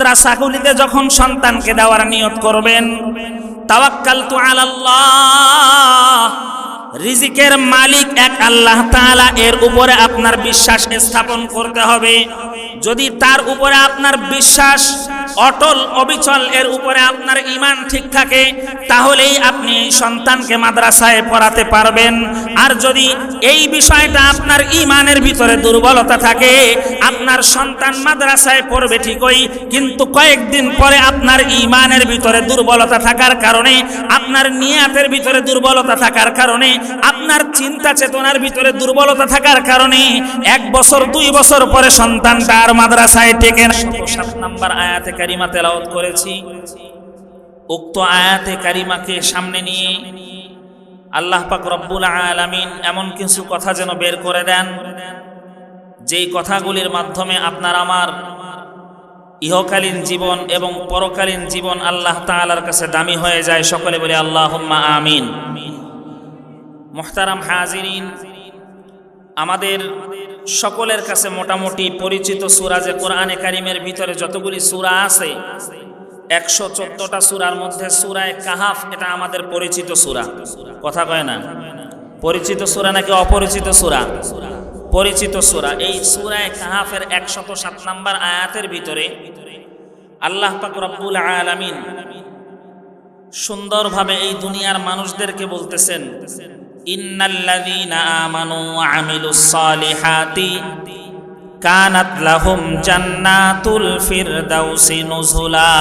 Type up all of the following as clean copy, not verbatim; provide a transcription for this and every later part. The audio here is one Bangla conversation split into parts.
মাদ্রাসাগুলিতে যখন সন্তানকে দেওয়ার নিয়ত করবেন, তাওয়াক্কালতু আলাল্লাহ, রিজিকের মালিক এক আল্লাহ তাআলা, এর উপরে আপনার বিশ্বাস স্থাপন করতে হবে। যদি তার উপরে আপনার বিশ্বাস অটল অবিচল, এর উপরে আপনার ঈমান ঠিক থাকে, তাহলেই আপনি সন্তানকে মাদ্রাসায় পড়াতে পারবেন। আর যদি এই বিষয়টা আপনার ঈমানের ভিতরে দুর্বলতা থাকে, আপনার সন্তান মাদ্রাসায় পড়বে ঠিকই, কিন্তু কয়েকদিন পরে আপনার ঈমানের ভিতরে দুর্বলতা থাকার কারণে, আপনার নিয়াতের ভিতরে দুর্বলতা থাকার কারণে, আপনার চিন্তা চেতনার ভিতরে দুর্বলতা থাকার কারণে 1 বছর 2 বছর পরে সন্তানটা আর মাদ্রাসায় টেকে না। 7 নম্বর আয়াতে কারিমা তেলাওয়াত করেছি। উক্ত আয়াতে কারিমাকে সামনে নিয়ে আল্লাহ পাক রব্বুল আলামিন এমন কিছু কথা যেন বের করে দেন, যেই কথাগুলির মাধ্যমে আপনার আমার ইহকালীন জীবন এবং পরকালীন জীবন আল্লাহ তাআলার কাছে দামি হয়ে যায়। সকলে বলি আল্লাহুম্মা আমিন। মুহতারাম হাজিরিন, আমাদের সকলের কাছে মোটামুটি পরিচিত সূরা, যে কোরআনে কারিমের ভিতরে যতগুলি সূরা আছে 114টা সূরার মধ্যে সূরায়ে কাহাফ, এটা আমাদের পরিচিত সূরা। কথা কয় না? পরিচিত সূরা নাকি অপরিচিত সূরা? পরিচিত সূরা। এই সূরায়ে কাহাফের 107 নম্বর আয়াতের ভিতরে আল্লাহ পাক রব্বুল আলামিন সুন্দরভাবে এই দুনিয়ার মানুষদেরকে বলতেছেন, ইন্নাল্লাযীনা আমানু ওয়া আমিলুস সালিহাতি কানাত লাহুম জান্নাতুল ফিরদাউসি নুজুলা।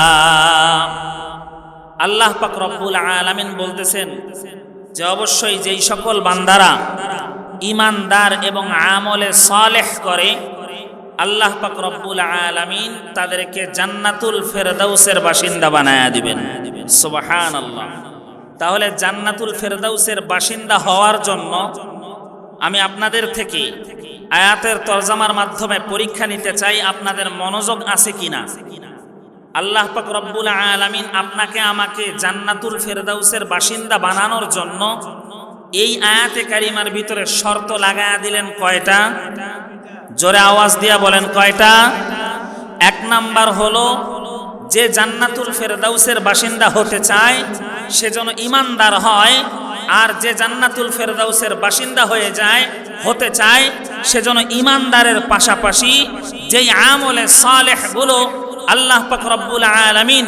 আল্লাহ পাক রব্বুল আলামিন বলতেছেন যে অবশ্যই যেই সকল বান্দারা ঈমানদার এবং আমলে সালেহ করে, আল্লাহ পাক রব্বুল আলামিন তাদেরকে জান্নাতুল ফিরদাউসের বাসিন্দা বানায়া দিবেন। সুবহানাল্লাহ। তাহলে জান্নাতুল ফিরদাউসের বাসিন্দা হওয়ার জন্য আমি আপনাদের থেকে আয়াতের তরজমার মাধ্যমে পরীক্ষা নিতে চাই, আপনাদের মনোযোগ আছে কিনা। আল্লাহ পাক রব্বুল আলামিন আপনাকে আমাকে জান্নাতুল ফিরদাউসের বাসিন্দা বানানোর জন্য এই আয়াতে কারিমার ভিতরে শর্ত লাগায়া দিলেন কয়টা? জোরে আওয়াজ দিয়া বলেন কয়টা? 1 নাম্বার হলো, যে জান্নাতুল ফিরদাউসের বাসিন্দা হতে চায় সে যেন ঈমানদার হয়, আর যে জান্নাতুল ফিরদাউসের বাসিন্দা হয়ে যায় হতে চায় সে যেন ঈমানদারের পাশাপাশি যেই আমলে সালেহ গুলো আল্লাহ পাক রব্বুল আলামিন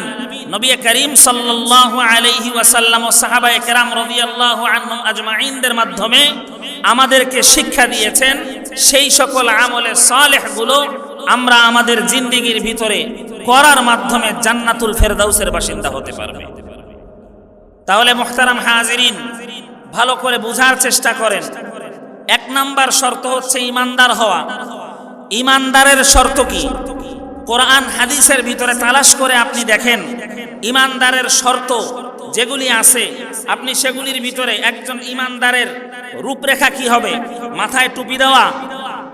নবী করিম সাল্লাল্লাহু আলাইহি ওয়াসাল্লাম ও সাহাবায়ে কেরাম রাদিয়াল্লাহু আনহুম আজমাইনদের মাধ্যমে আমাদেরকে শিক্ষা দিয়েছেন, সেই সকল আমলে সালেহ গুলো আমরা আমাদের জিন্দেগির ভিতরে করার মাধ্যমে জান্নাতুল ফিরদাউসের বাসিন্দা হতে পারবে। তাহলে মুহতারাম হাজিরিন, ভালো করে বুঝার চেষ্টা করেন। 1 নাম্বার শর্ত হচ্ছে ঈমানদার হওয়া। ঈমানদারের শর্ত কি? কোরআন হাদিসের ভিতরে তালাশ করে আপনি দেখেন ঈমানদারের শর্ত যেগুলি আছে, আপনি সেগুলির ভিতরে একজন ঈমানদারের রূপরেখা কি হবে? মাথায় টুপি দেওয়া,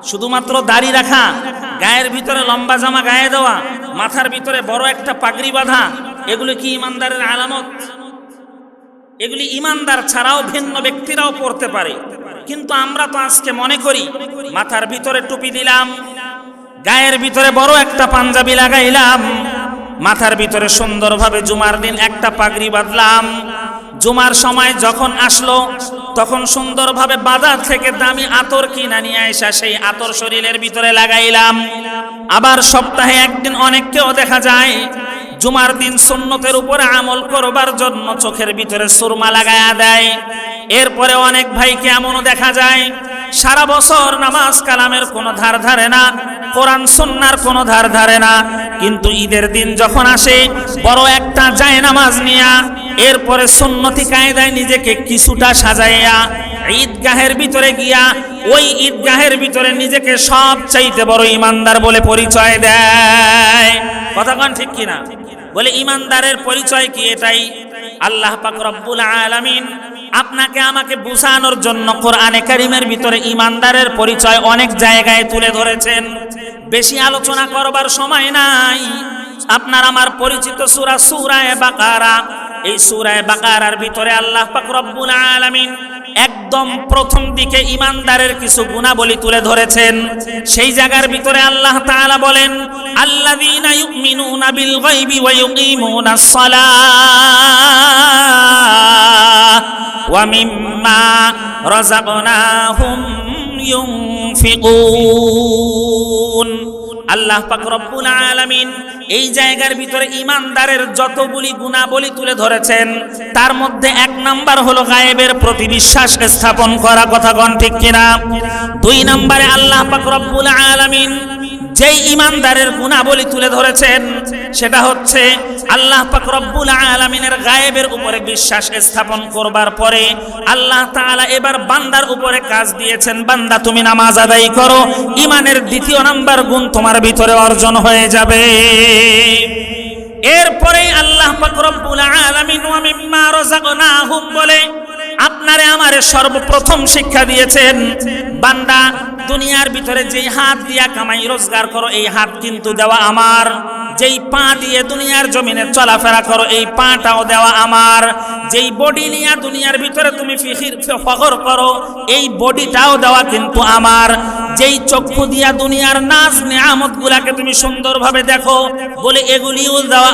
শুধুমাত্র দাড়ি রাখা, গায়ের ভিতরে লম্বা জামা গায়ে দেওয়া, মাথার ভিতরে বড় একটা পাগড়ি বাঁধা, এগুলি কি ঈমানদারের আলামত? এগুলি ঈমানদার ছাড়াও ভিন্ন ব্যক্তিরাও পড়তে পারে, কিন্তু আমরা তো আজকে মনে করি মাথার ভিতরে টুপি দিলাম, গায়ের ভিতরে বড় একটা পাঞ্জাবি লাগাইলাম, মাথার ভিতরে সুন্দরভাবে জুমার দিন একটা পাগড়ি বাঁধলাম, জুমার সময় যখন আসলো তখন সুন্দরভাবে বাজার থেকে দামি আতর কিনে নিয়ে আসা সেই আতর শরীরের ভিতরে লাগাইলাম। আবার সপ্তাহে একদিন অনেককেও দেখা যায় জুমার দিন সুন্নতের উপরে আমল করবার জন্য চোখের ভিতরে সুরমা লাগায়া দেয়। এরপরে অনেক ভাইকে এমনও দেখা যায় সারা বছর নামাজ কালামের কোনো ধার ধারে না, কোরআন সুন্নাহর কোনো ধার ধারে না, কিন্তু ঈদের দিন যখন আসে বড় একটা জায়নামাজ নিয়া, এরপরে সুন্নতি কায়দায় নিজেকে কিছুটা সাজাইয়া ঈদগাহের ভিতরে গিয়া ওই ঈদগাহের ভিতরে নিজেকে সবচাইতে বড় ঈমানদার বলে পরিচয় দেয়। কথা কোন ঠিক কিনা? বলে ঈমানদারের পরিচয় কি? এটাই আল্লাহ পাক রব্বুল আলামিন আপনাকে আমাকে বুঝানোর জন্য কোরআনে কারিমের ভিতরে ঈমানদারের পরিচয় অনেক জায়গায় তুলে ধরেছেন। বেশি আলোচনা করবার সময় নাই। আপনার আমার পরিচিত সূরা সূরায়ে বাকারা, এই সূরায়ে বাকারার ভিতরে আল্লাহ পাক রব্বুল আলামিন একদম প্রথম দিকে ইমানদারের কিছু গুণাবলী তুলে ধরেছেন। সেই জায়গার ভিতরে আল্লাহ তাআলা বলেন, আল্লাযীনা ইউমিনুনা বিল গায়বি ওয়া ইউকিমুনাস সালাহ ওয়া মিম্মা রাযাকনাহুম ইউনফিকুন। আল্লাহ পাক রব্বুল আলামিন এই জায়গার ভিতরে ইমানদারের যতগুলি গুণাবলী তুলে ধরেছেন, তার মধ্যে এক নাম্বার হলো গায়েবের প্রতি বিশ্বাস স্থাপন করা। কথা কোন ঠিক কিনা? 2 নম্বরে আল্লাহ পাক রব্বুল আলামিন যেই ইমানদারের গুণাবলী তুলে ধরেছেন সেটা হচ্ছে আল্লাহ পাক রব্বুল আলামিনের গায়েবের উপরে বিশ্বাস স্থাপন করবার পরে আল্লাহ তাআলা এবার বান্দার উপরে কাজ দিয়েছেন, বান্দা তুমি নামাজ আদায় করো, ঈমানের 2 নাম্বার গুণ তোমার ভিতরে অর্জন হয়ে যাবে। এরপরে আল্লাহ পাক রব্বুল আলামিন ওয়া মিম্মা রাযাকনাহুম বলে আপনারে আমারে সর্বপ্রথম শিক্ষা দিয়েছেন, বান্দা দুনিয়ার ভিতরে যেই হাত দিয়া কামাই রোজগার করো এই হাত কিন্তু দেওয়া আমার, যেই পা দিয়ে দুনিয়ার জমিনে চলাফেরা করো এই পাটাও দেওয়া আমার, যেই বডি নিয়ে দুনিয়ার ভিতরে তুমি ফখর করো এই বডিটাও দেওয়া কিন্তু আমার, যেই চক্ষু দিয়া দুনিয়ার নাজ নিয়ামত গুলাকে তুমি সুন্দরভাবে দেখো বলে এগুলিও দেওয়া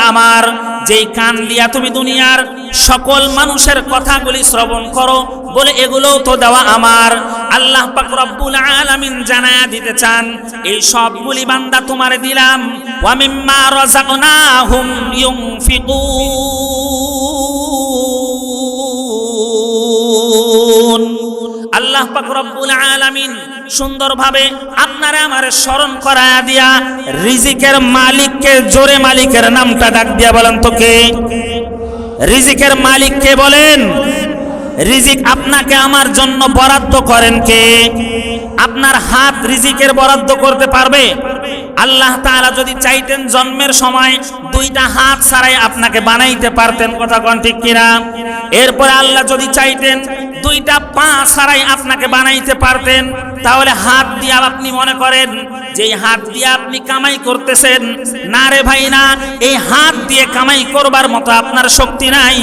আমার, যেই কান দিয়া তুমি দুনিয়ার সকল মানুষের কথাগুলি শ্রবণ করো বলে এগুলোও তো দেওয়া আমার। আল্লাহ পাক রব্বুল আলামিন জানায়া দিতে চান এই সবগুলি বান্দা তোমারে দিলাম। ওয়া মিম্মা রাযাকনাহুম ইউনফিকুন। আল্লাহ পাক রব্বুল আলামিন সুন্দরভাবে আপনারা আমারে স্মরণ করায়া দিয়া রিজিকের মালিককে জোরে মালিকের নামটা ডাক দিয়া বলেন তো কে? রিজিকের মালিক কে বলেন? রিজিক আপনাকে আমার জন্য বরাদ্দ করেন কে? আপনার হাত রিজিকের বরাদ্দ করতে পারবে? আল্লাহ তাআলা যদি চাইতেন জন্মের সময় 2টা হাত ছাড়াই আপনাকে বানাইতে পারতেন। কথা কোন ঠিক কিনা? এরপরে আল্লাহ যদি চাইতেন 2টা পা ছাড়াই আপনাকে বানাইতে পারতেন, তাহলে হাত দিয়ে আপনি মনে করেন যে হাত দিয়ে আপনি কামাই করতেছেন, না রে ভাই না, এই হাত দিয়ে কামাই করবার মতো আপনার শক্তি নাই।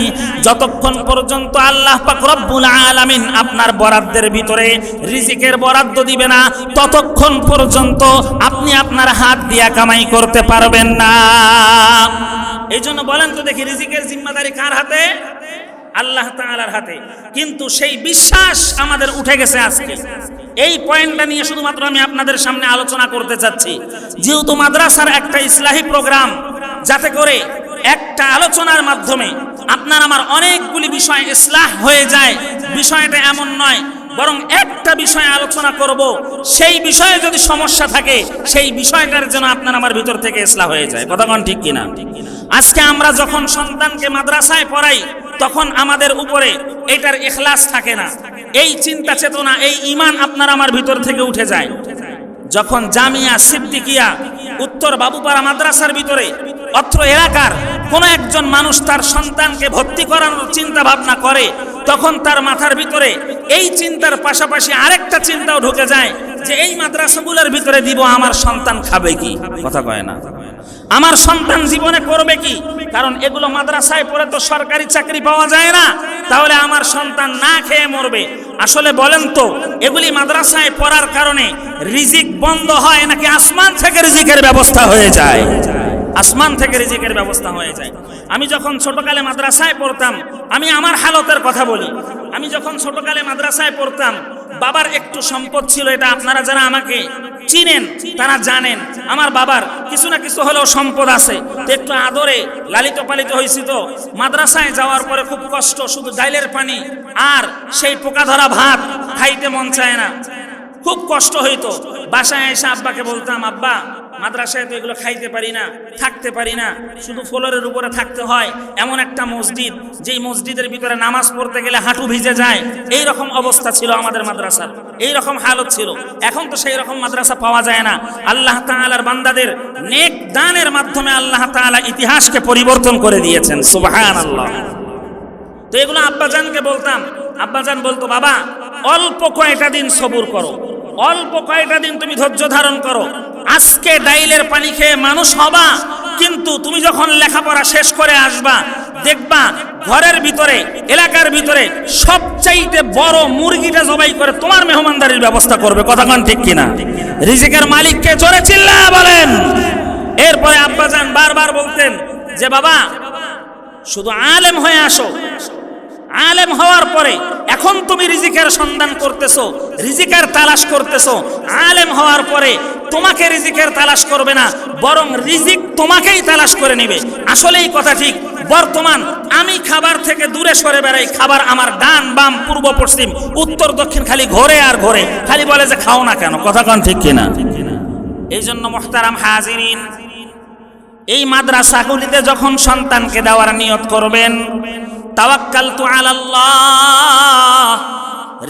যতক্ষণ পর্যন্ত আল্লাহ পাক রব্বুল আলামিন আপনার বরাদ্দের ভিতরে রিজিকের বরাদ্দ দিবে না ততক্ষণ পর্যন্ত আপনি আপনার হাত দিয়ে কামাই করতে পারবেন না। এই জন্য বলেন তো দেখি রিজিকের জিম্মাদারি কার হাতে? আল্লাহ তাআলার হাতে। কিন্তু সেই বিশ্বাস আমাদের উঠে গেছে আজকে। এই পয়েন্টটা নিয়ে শুধুমাত্র আমি আপনাদের সামনে আলোচনা করতে চাচ্ছি, যেহেতু মাদ্রাসার একটা ইসলাহি প্রোগ্রাম, যাতে করে একটা আলোচনার মাধ্যমে আপনার আমার অনেকগুলি বিষয় ইসলাহ হয়ে যায়। বিষয়টা এমন নয়, বরং একটা বিষয়ে আলোচনা করব, সেই বিষয়ে যদি সমস্যা থাকে সেই বিষয়টার জন্য আপনার আমার ভিতর থেকে ইসলাহ হয়ে যায়। কথা কোন ঠিক কিনা? আজকে আমরা যখন সন্তানকে মাদ্রাসায় পড়াই তখন আমাদের উপরে এটার ইখলাস থাকে না, এই চিন্তা চেতনা, এই ঈমান আপনার আমার ভিতর থেকে উঠে যায়। যখন জামিয়া সিদ্দিকিয়া উত্তর বাবুপাড়া মাদ্রাসার ভিতরে অত্র এলাকার কোন একজন মানুষ তার সন্তানকে ভর্তি করানোর চিন্তা ভাবনা করে, তখন তার মাথার ভিতরে এই চিন্তার পাশাপাশি আরেকটা চিন্তাও ঢুকে যায় যে এই মাদ্রাসাগুলোর ভিতরে দিব, আমার সন্তান খাবে কি? কথা কয় না, আমার সন্তান জীবনে করবে কি? কারণ এগুলো মাদ্রাসায় পড়ে তো সরকারি চাকরি পাওয়া যায় না, তাহলে আমার সন্তান না খেয়ে মরবে। আসলে বলেন তো, এগুলি মাদ্রাসায় পড়ার কারণে রিজিক বন্ধ হয় নাকি আসমান থেকে রিজিকের ব্যবস্থা হয়ে যায়? আসমান থেকে রিজিকের ব্যবস্থা হয়ে যায়। আমি যখন ছোটকালে মাদ্রাসায় পড়তাম, আমি আমার হালতের কথা বলি, আমি যখন ছোটকালে মাদ্রাসায় পড়তাম, বাবার একটু সম্পদ ছিল, এটা আপনারা যারা আমাকে চিনেন তারা জানেন। আমার বাবার কিছু না কিছু হলেও সম্পদ আছে, তো একটু আদরে লালিত পালিত হয়েছি। তো মাদ্রাসায় যাওয়ার পরে খুব কষ্ট, শুধু ডাইলের পানি আর সেই পোকা ধরা ভাত খাইতে মন চায় না, খুব কষ্ট হইতো। বাসায় এসে আব্বাকে বলতাম, আব্বা মাদ্রাসায় তো এগুলো খাইতে পারি না, থাকতে পারি না, শুধু ফ্লোরের উপরে থাকতে হয়। এমন একটা মসজিদ, যেই মসজিদের ভিতরে নামাজ পড়তে গেলে হাঁটু ভিজে যায়, এই রকম অবস্থা ছিল আমাদের মাদ্রাসার, এই রকম হালত ছিল। এখন তো সেই রকম মাদ্রাসা পাওয়া যায় না। আল্লাহ তাআলার বান্দাদের নেক দানের মাধ্যমে আল্লাহ তাআলা ইতিহাসকে পরিবর্তন করে দিয়েছেন। সুবহানাল্লাহ। তো এগুলো আব্বাজানকে বলতাম, আব্বাজান বলতো, বাবা অল্প কয়টা দিন সবুর করো, অল্প কয়টা দিন তুমি ধৈর্য ধারণ করো, আজকে ডাইলের পানি খেয়ে মানুষ হবা, কিন্তু তুমি যখন লেখাপড়া শেষ করে আসবা দেখবা ঘরের ভিতরে এলাকার ভিতরে সবচাইতে বড় মুরগিটা জবাই করে তোমার মেহমানদারির ব্যবস্থা করবে। কথা কোন ঠিক কিনা? রিজিকের মালিককে জোরে চিল্লায়া বলেন। এরপরে আব্বাজান বারবার বলতেন যে বাবা শুধু আলেম হয়ে আসো, আলেম হওয়ার পরে এখন তুমি রিজিকের সন্ধান করতেছো, রিজিকের তালাশ করতেছো, আলেম হওয়ার পরে তোমাকে রিজিকের তালাশ করবে না, বরং রিজিক তোমাকেই তালাশ করে নেবে। আসলেই কথা ঠিক। বর্তমান আমি খাবার থেকে দূরে সরে বেড়াই, খাবার আমার ডান বাম পূর্ব পশ্চিম উত্তর দক্ষিণ খালি ঘোরে আর ঘোরে, খালি বলে যে খাও না কেন। কথা কোন ঠিক কিনা? এই জন্য মুহতারাম হাজিরিন, এই মাদ্রাসাগুলিতে যখন সন্তানকে দেওয়ার নিয়ত করবেন, তাওয়াক্কালতু আলাল্লাহ,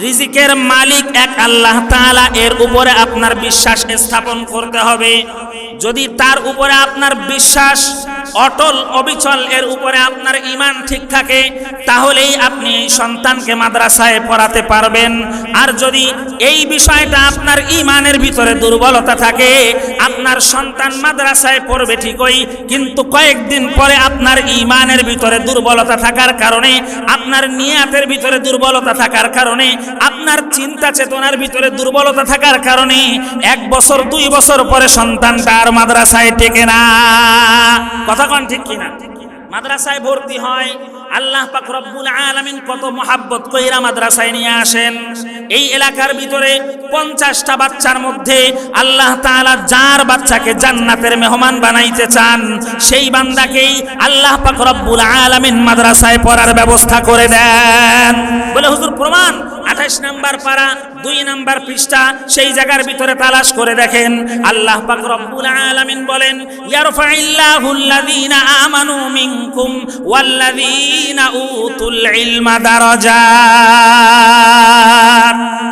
রিজিকের মালিক এক আল্লাহ তাআলা, এর উপরে আপনার বিশ্বাস স্থাপন করতে হবে। যদি তার উপরে আপনার বিশ্বাস অটল অবিচল, এর উপরে আপনার ঈমান ঠিক থাকে, তাহলেই আপনি এই সন্তানকে মাদ্রাসায় পড়াতে পারবেন। আর যদি এই বিষয়টা আপনার ঈমানের ভিতরে দুর্বলতা থাকে, আপনার সন্তান মাদ্রাসায় পড়বে ঠিকই, কিন্তু কয়েকদিন পরে আপনার ঈমানের ভিতরে দুর্বলতা থাকার কারণে, আপনার নিয়াতের ভিতরে দুর্বলতা থাকার কারণে, আপনার চিন্তা চেতনার ভিতরে দুর্বলতা থাকার কারণে 1 বছর 2 বছর পরে সন্তানটা আর মাদ্রাসায় টেকে না। কথা কোন ঠিক কিনা? মাদ্রাসায় ভর্তি হয়, আল্লাহ পাক রব্বুল আলামিন কত মহাব্বত কইরা মাদ্রাসায় নিয়ে আসেন। এই এলাকার ভিতরে 50টা বাচ্চার মধ্যে আল্লাহ তাআলা যার বাচ্চাকে জান্নাতের মেহমান বানাইতে চান, সেই বান্দাকেই আল্লাহ পাক রব্বুল আলামিন মাদ্রাসায় পড়ার ব্যবস্থা করে দেন। বলে হুজুর প্রমাণ? 28 নম্বর পারা 2 নম্বর পৃষ্ঠা, সেই জায়গার ভিতরে তালাশ করে দেখেন। আল্লাহ পাক রব্বুল আলামিন বলেন, ইয়ারফাইল্লাহুল্লাযীনা আমানু মিনকুম ওয়াল্লাযীনা উতুল ইলমা দারাজাত।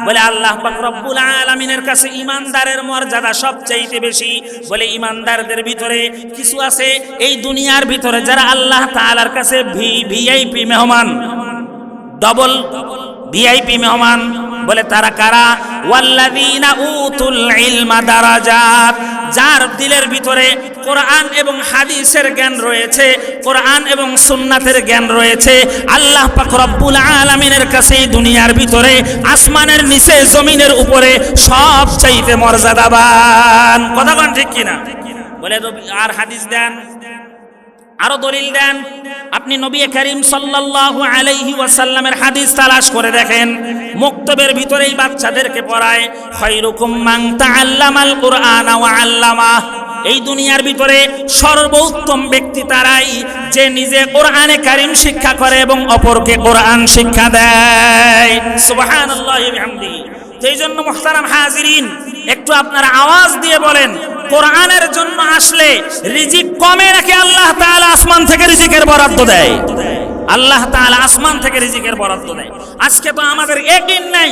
বলে আল্লাহ পাক রব্বুল আলামিনের কাছে ঈমানদারের মর্যাদা সবচাইতে বেশি। বলে ঈমানদারদের ভিতরে কিছু আছে এই দুনিয়ার ভিতরে যারা আল্লাহ তাআলার কাছে ভিআইপি মেহমান, ডবল ভিআইপি মেহমান। বলে তারা কারা? ওয়াল্লাযীনা উতুল ইলমা দারাজাত, যার দিলের ভিতরে কোরআন এবং হাদিসের জ্ঞান রয়েছে, কোরআন এবং সুন্নাতের জ্ঞান রয়েছে। আল্লাহ পাক রব্বুল আলামিনের কাছে দুনিয়ার ভিতরে আসমানের নিচে জমিনের উপরে সবচাইতে মর্যাদাবান। কথা কোন ঠিক কিনা? বলে আর হাদিস দেন, আরো দলিল দেন। আপনি নবী করিম সাল্লাল্লাহু আলাইহি ওয়াসাল্লামের হাদিস তালাশ করে দেখেন। মুক্তবের ভিতরেই বাচ্চাদেরকে পড়ায়, খায়রুকুম মান তাআল্লামাল কুরআনা ওয়া আল্লামা। এই দুনিয়ার ভিতরে সর্বোত্তম ব্যক্তি তারাই যে নিজে কোরআনে কারীম শিক্ষা করে এবং অপরকে কোরআন শিক্ষা দেয়। সুবহানাল্লাহি ওয়া বিহামদিহি। এই জন্য মুহতারাম হাজিরিন, একটু আপনারা আওয়াজ দিয়ে বলেন, কোরআনের জন্য আসলে রিজিক কমে নাকি আল্লাহ তাআলা আসমান থেকে রিজিকের বরাদ্দ দেয়? আল্লাহ তাআলা আসমান থেকে রিজিকের বরাদ্দ দেয়। আজকে তো আমাদের ইয়াকিন নাই,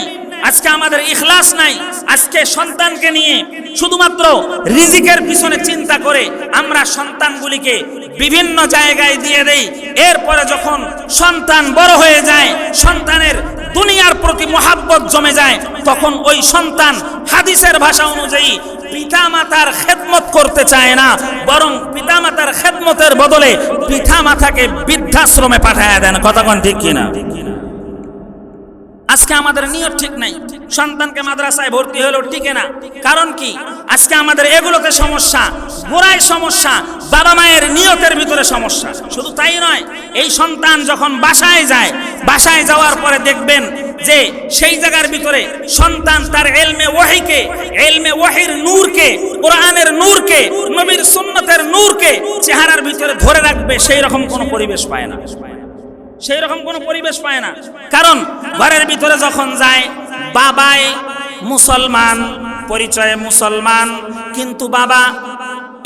আজকে আমাদের ইখলাস নাই। আজকে সন্তানকে নিয়ে শুধুমাত্র রিজিকের পিছনে চিন্তা করে আমরা সন্তানগুলিকে বিভিন্ন জায়গায় দিয়ে দেই। এরপরে যখন সন্তান বড় হয়ে যায়, সন্তানের দুনিয়ার প্রতি মহাব্বত জমে যায়, তখন ওই সন্তান হাদিসের ভাষা অনুযায়ী পিতামাতার খেদমত করতে চায় না, বরং পিতামাতার খেদমতের বদলে পিতামাতাকে বৃদ্ধাশ্রমে পাঠায় দেন। কথা কোন ঠিক কিনা? আজকে আমাদের নিয়ত ঠিক নাই, সন্তানকে মাদ্রাসায় ভর্তি হলেও টিকে না। কারণ কি? আজকে আমাদের এগুলোতে সমস্যা, গোড়ায় সমস্যা, বাবা মায়ের নিয়তের ভিতরে সমস্যা। শুধু তাই নয়, এই সন্তান যখন বাসায় যায়, বাসায় যাওয়ার পরে দেখবেন যে সেই জায়গার ভিতরে সন্তান তার ইলমে ওয়াহিকে, ইলমে ওয়াহির নূরকে, কোরআনের নূরকে, নবীর সুন্নতের নূরকে চেহারার ভিতরে ধরে রাখবে, সেই রকম কোনো পরিবেশ পায় না, সেই রকম কোনো পরিবেশ পায় না। কারণ ঘরের ভিতরে যখন যায়, বাবাই মুসলমান, পরিচয়ে মুসলমান, কিন্তু বাবা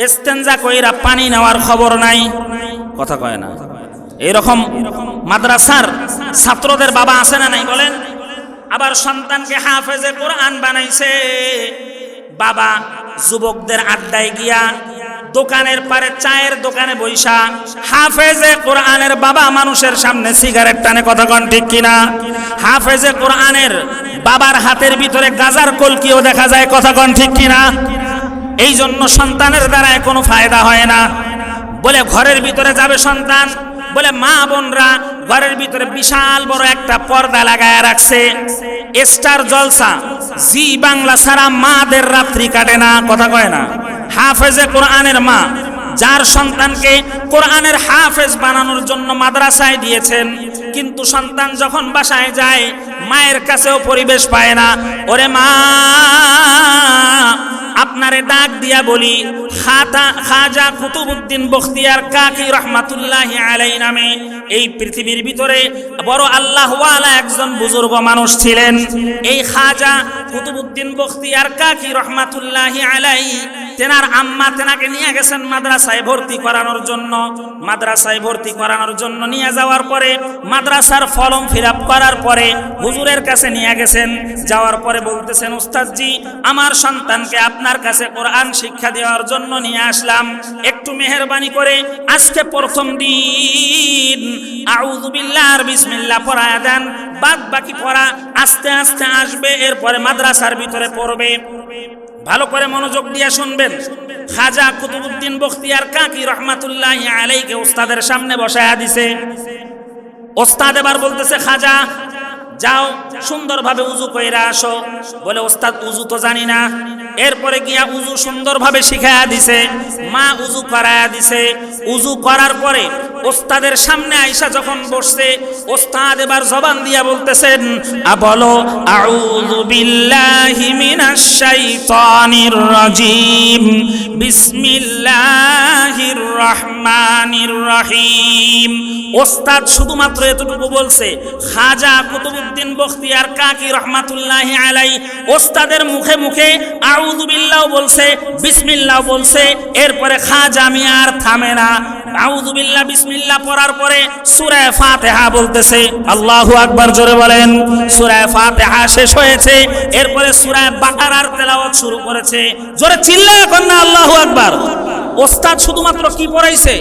ইস্তেনজা কইরা পানি নেওয়ার খবর নাই, কথা কয় না। এরকম মাদ্রাসার ছাত্রদের বাবা আছে না নাই বলেন? আবার সন্তানকে হাফেজে কোরআন বানাইছে, বাবা যুবকদের আড্ডায় গিয়া দোকানের পারে চায়ের দোকানে বৈশা হাফেজে কোরআনের বাবা মানুষের সামনে সিগারেট টানে। কথা কোন ঠিক কিনা? হাফেজে কোরআনের বাবার হাতের ভিতরে গাজার কলকিও দেখা যায়। কথা কোন ঠিক কিনা? এই জন্য সন্তানের দ্বারা কোনো ফায়দা হয় না। বলে ঘরের ভিতরে যাবে সন্তান, বলে মা বোনরা ঘরের ভিতরে বিশাল বড় একটা পর্দা লাগায় রাখছে, স্টার জলসা, জি বাংলা ছাড়া মাদের রাত্রি কাটে না, কথা কয় না। হাফেজে কোরআনের মা যার সন্তানকে কোরআনের হাফেজ বানানোর জন্য মাদ্রাসায় দিয়েছেন, কিন্তু সন্তান যখন বাসায় যায় মায়ের কাছেও পরিবেশ পায় না। ওরে মা, আপনারে ডাক দিয়া বলি, খাজা কুতুবউদ্দিন বখতিয়ার কাকি রহমাতুল্লাহি আলাইহি নামে এই পৃথিবীর ভিতরে বড় আল্লাহওয়ালা একজন বুজুর্গ মানুষ ছিলেন। এই খাজা কুতুবউদ্দিন বখতিয়ার কাকি রহমাতুল্লাহি আলাইহি তেনার আম্মা তেনাকে নিয়ে গেছেন মাদ্রাসায় ভর্তি করানোর জন্য। মাদ্রাসায় ভর্তি করানোর জন্য নিয়ে যাওয়ার পরে মাদ্রাসার ফর্ম ফিল আপ করার পরে হুজুরের কাছে নিয়ে গেছেন। যাওয়ার পরে বলতেছেন, উস্তাদজি আমার সন্তানকে আপনার কাছে কোরআন শিক্ষা দেওয়ার জন্য নিয়ে আসলাম, একটু মেহেরবানি করে আজকে প্রথম দিন আউযু বিল্লাহর বিসমিল্লাহ পড়ায়া দেন, বাদ বাকি পড়া আস্তে আস্তে আসবে, এরপরে মাদ্রাসার ভিতরে পড়বে। ভালো করে মনোযোগ দিয়ে শুনবেন। খাজা কুতুবউদ্দিন বখতিয়ার কাকি রহমাতুল্লাহি আলাইহিকে ওস্তাদের সামনে বসায়া দিছে। ওস্তাদ এবার বলতেছে, খাজা যাও সুন্দরভাবে উজু কইরা আসো। বলে ওস্তাদ উজু তো জানি না। এরপরে গিয়া উজু সুন্দরভাবে শিখায়া দিছে, মা উজু করায়া দিছে। উজু করার পরে ওস্তাদের সামনে আয়েশা যখন বসছে, ওস্তাদ এবার জবান দিয়া বলতেছেন, বলো আউযু বিল্লাহি মিনাশ শাইতানির রাজিম, বিসমিল্লাহির রহমানির রহিম। ওস্তাদ শুধুমাত্র এতটুকু বলছে। খাজা কুতুবউদ্দিন বখতিয়ার কাকি রহমাতুল্লাহি আলাইহি ওস্তাদের মুখে মুখে আউযু বিল্লাহ বলছে, বিসমিল্লাহ বলছে। এরপরে খাজা মিয়ার থামে না। আউযু বিল্লাহ বিসমিল্লাহ পড়ার পরে সূরা ফাতিহা বলতেছে। আল্লাহু আকবার, জোরে বলেন। সূরা ফাতিহা শেষ হয়েছে, এরপরে সূরা বাকারার তেলাওয়াত শুরু করেছে। জোরে চিল্লায় বলেন না আল্লাহু আকবার। ওস্তাদ শুধুমাত্র কি পড়াইছে?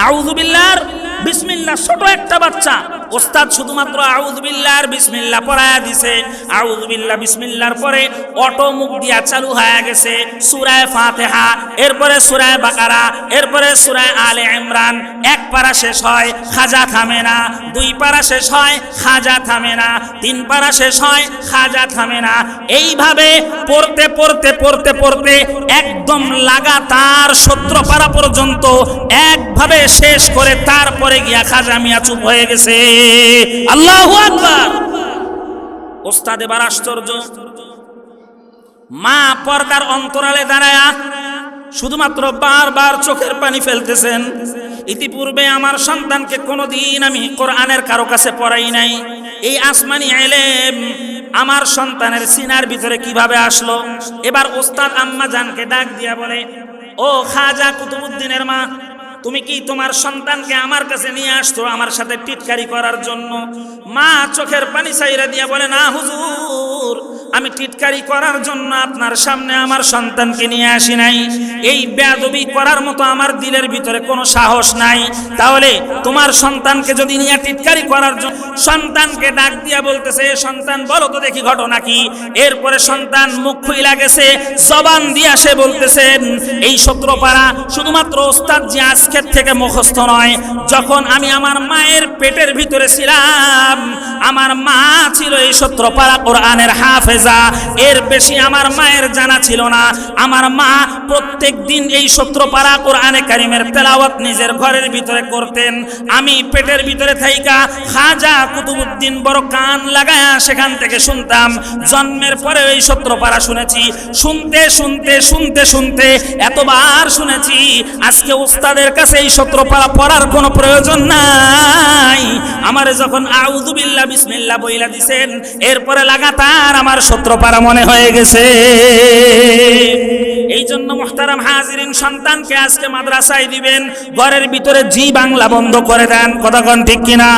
আউযু বিল্লাহর বিসমিল্লাহ। ছোট একটা বাচ্চা, ওস্তাদ শুধুমাত্র আউযু বিল্লাহর বিসমিল্লাহ পড়ায়া দিছে। আউযু বিল্লাহ বিসমিল্লাহর পরে অটো মুখ দিয়া চালু হয়ে গেছে সূরা ফাতিহা, এরপরে সূরা বাকারা, এরপরে সূরা আলে ইমরান। এক পারা শেষ হয়, খাজা থামে না। দুই পারা শেষ হয়, খাজা থামে না। তিন পারা শেষ হয়, খাজা থামে না। এইভাবে পড়তে পড়তে পড়তে পড়তে একদম লাগাতার 17 পারা পর্যন্ত একভাবে শেষ করে তারপরে গিয়া খাজা মিয়া চুপ হয়ে গেছে। আল্লাহু আকবার। ওস্তাদ এবার আশ্চর্য। মা পর্দার অন্তরালে দাঁড়ায়া শুধুমাত্র বারবার চোখের পানি ফেলতেছেন। ইতিপূর্বে আমার সন্তানকে কোনোদিন আমি কোরআনের কারো কাছে পড়াই নাই। এই আসমানি ইলম আমার সন্তানের সিনার ভিতরে কিভাবে আসলো? এবার ওস্তাদ আম্মা জানকে ডাক দিয়া বলে, ও খাজা কুতুবউদ্দিনের মা, তুমি কি তোমার সন্তানকে আমার কাছে নিয়ে আসছো আমার সাথে টিটকারি করার জন্য? মা চোখের পানি ছাইরা দিয়া বলে, না হুজুর, আমি টিটকারি করার জন্য আপনার সামনে আমার সন্তানকে নিয়ে আসি নাই। এই বেয়াদবি করার মতো আমার দিলের ভিতরে কোনো সাহস নাই। তাহলে তোমার সন্তানকে যদি নিয়ে টিটকারি করার জন্য, সন্তানকে ডাক দিয়া বলতেছে, সন্তান বলো তো দেখি ঘটনা কি? এরপরে সন্তান মুখ খুইলা গেছে, জবান দিয়া সে বলতেছেন, এই 17 পারা শুধুমাত্র ওস্তাদ জি আজকের থেকে মুখস্থ নয়। যখন আমি আমার মায়ের পেটের ভিতরে ছিলাম, আমার মা ছিল এই 17 পারা কোরআনের হাফেজা। এর বেশি আমার মায়ের জানা ছিল না। আমার মা প্রত্যেক দিন এই 17 পারা কোরআনে কারিমের তেলাওয়াত নিজের ঘরের ভিতরে করতেন। আমি পেটের ভিতরে থাইকা খাজা কুতুবউদ্দিন বড় কান লাগায়া সেখান থেকে শুনতাম। জন্মের পরে এই 17 পারা শুনেছি। শুনতে শুনতে শুনতে শুনতে এতবার শুনেছি, আজকে উস্তাদের কাছে এই 17 পারা পড়ার কোনো প্রয়োজন নাই। আমারে যখন আউযু বিল্লাহ বিসমিল্লাহ বইলা দিছেন, এরপরে লাগাতার আমার 17 পারা মনে হয়ে গেছে। এই জন্য মুহতারাম হাজিরিন, সন্তানকে আজকে মাদ্রাসায় দিবেন, ঘরের ভিতরে জি বাংলা বন্ধ করে দেন, কথা কোন ঠিক কিনা?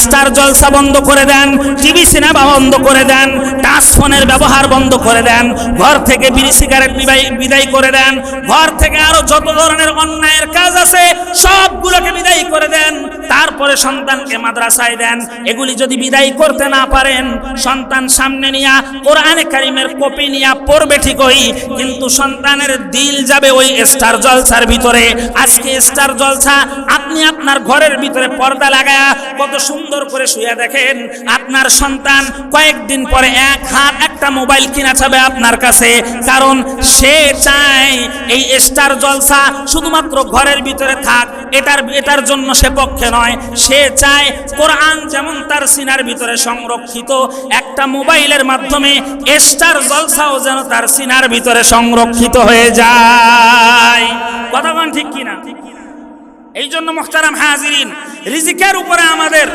স্টার জলসা বন্ধ করে দেন, টিভি সিনেমা বন্ধ করে দেন, টাচ ফোনের ব্যবহার বন্ধ করে দেন, ঘর থেকে বিড়ি সিগারেট বিদায় করে দেন, ঘর থেকে আরো যত ধরনের অন্যায়ের কাজ আছে সবগুলোকে বিদায় করে দেন। তারপর তারপরে সন্তানকে মাদ্রাসায় দেন। এগুলি যদি বিদায় করতে না পারেন, সন্তান সামনে নিয়ে কোরআনে কারিমের কপি নিয়ে পড়বে ঠিকই, কিন্তু সন্তানের দিল যাবে ওই স্টার জলসার ভিতরে। আজকে স্টার জলসা আপনি আপনার ঘরের ভিতরে পর্দা লাগায়া কত সুন্দর করে শুয়ে দেখেন, আপনার সন্তান কয়েকদিন পরে এক হাত একটা মোবাইল কিনা চাবে আপনার কাছে, কারণ সে চায় এই স্টার জলসা শুধুমাত্র ঘরের ভিতরে থাক। এটার জন্য সে পক্ষে নয়, সে চায় কোরআন যেমন তার সিনার ভিতরে সংরক্ষিত, একটা মোবাইলের মাধ্যমে স্টার জলসাও যেন তার সিনার ভিতরে সংরক্ষিত হয়ে যায়। কথা বলেন ঠিক কিনা? এই জন্য মুহতারাম হাজিরিন, রিজিকের উপরে আমাদের